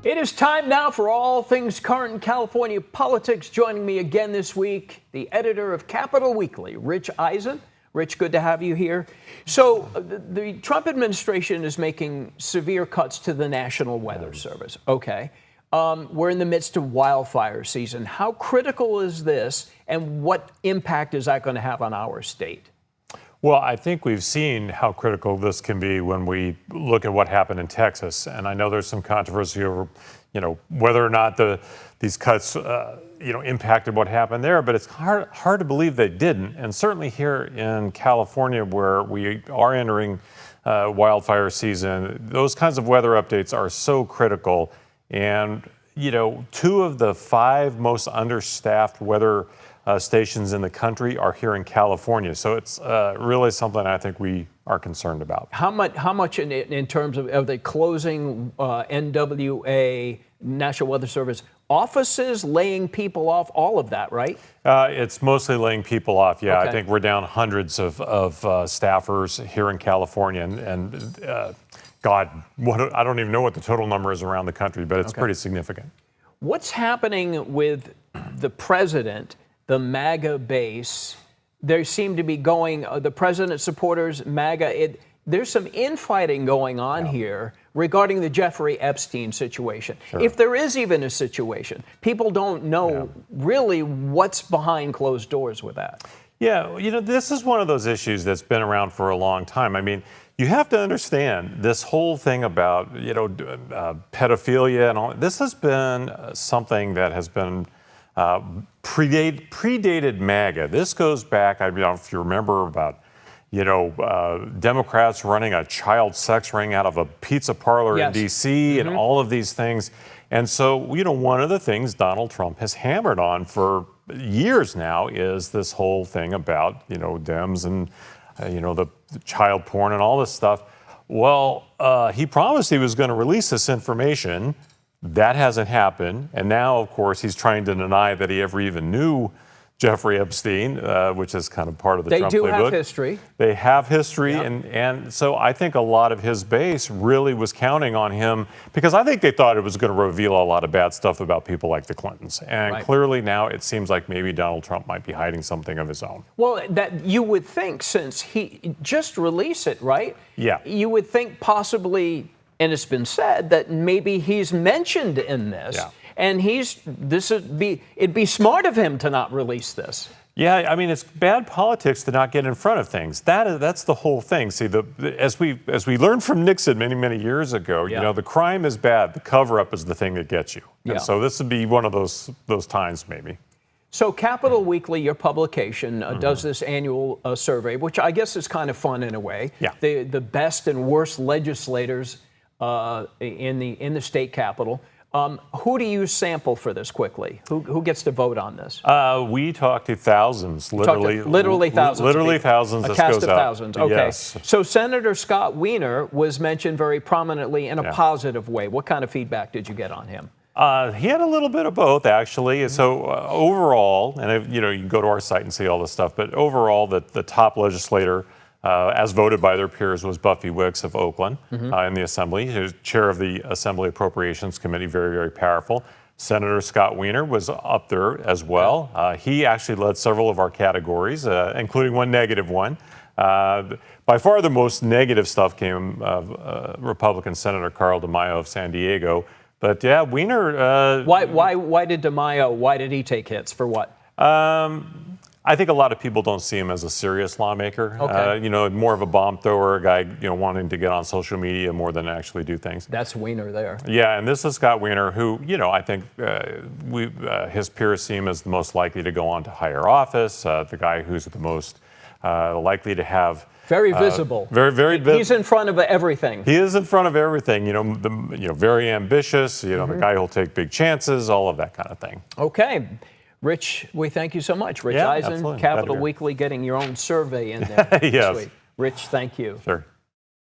It is time now for all things current in California politics. Joining me again this week, the editor of Capital Weekly, Rich Ehisen. Rich, good to have you here. So the Trump administration is making severe cuts to the National Weather Service. Okay. We're in the midst of wildfire season. How critical is this, and what impact is that going to have on our state? Well, I think we've seen how critical this can be when we look at what happened in Texas. And I know there's some controversy over, whether or not these cuts, impacted what happened there. But it's hard to believe they didn't. And certainly here in California, where we are entering wildfire season, those kinds of weather updates are so critical. And, 2 of the 5 most understaffed weather stations in the country are here in California. So it's really something I think we are concerned about. How much in terms of, are they closing NWA, National Weather Service offices, laying people off, all of that, right? It's mostly laying people off, yeah. Okay. I think we're down hundreds of staffers here in California. And God, I don't even know what the total number is around the country, but it's pretty significant. What's happening with the president, the MAGA base? There seem to be going, the president supporters, MAGA, there's some infighting going on here regarding the Jeffrey Epstein situation. Sure. If there is even a situation, people don't know really what's behind closed doors with that. Yeah, this is one of those issues that's been around for a long time. I mean, you have to understand this whole thing about, pedophilia and all. This has been something that has been predated MAGA. This goes back, I don't know if you remember, about Democrats running a child sex ring out of a pizza parlor in D.C. and all of these things. And so, one of the things Donald Trump has hammered on for years now is this whole thing about, Dems and, the child porn and all this stuff. Well, he promised he was going to release this information. That hasn't happened. And now, of course, he's trying to deny that he ever even knew Jeffrey Epstein, which is kind of part of the Trump playbook. They do have history. They have history. And so I think a lot of his base really was counting on him, because I think they thought it was going to reveal a lot of bad stuff about people like the Clintons. And clearly now it seems like maybe Donald Trump might be hiding something of his own. Well, that you would think, since he just released it, right? Yeah. You would think possibly, and it's been said, that maybe he's mentioned in this. Yeah. And it'd be smart of him to not release this. Yeah, I mean, it's bad politics to not get in front of things. That's the whole thing. See, as we learned from Nixon many years ago, the crime is bad, the cover-up is the thing that gets you. And so this would be one of those times, maybe. So Capital Weekly, your publication, does this annual survey, which I guess is kind of fun in a way. Yeah. The best and worst legislators in the state capitol. Who do you sample for this quickly? Who gets to vote on this? We talk to thousands, literally thousands. Literally thousands. A cast of thousands. Okay. Yes. So Senator Scott Wiener was mentioned very prominently in a positive way. What kind of feedback did you get on him? He had a little bit of both, actually. So overall, and you can go to our site and see all this stuff, but overall, the top legislator, as voted by their peers, was Buffy Wicks of Oakland in the Assembly. He was chair of the Assembly Appropriations Committee, very powerful. Senator Scott Wiener was up there as well. He actually led several of our categories, including one negative one. By far the most negative stuff came of Republican Senator Carl DeMaio of San Diego. But yeah, Wiener... Why did DeMaio, why did he take hits? For what? I think a lot of people don't see him as a serious lawmaker. Okay. More of a bomb thrower, a guy, wanting to get on social media more than actually do things. That's Wiener there. Yeah, and this is Scott Wiener, who, I think his peers see him as the most likely to go on to higher office, the guy who's the most likely to have... Very visible. Very visible. He's in front of everything. He is in front of everything. Very ambitious. The guy who'll take big chances. All of that kind of thing. Okay, Rich, we thank you so much. Rich Ehisen, Capital Weekly, getting your own survey in there. Yes. Sweet. Rich, thank you. Sure.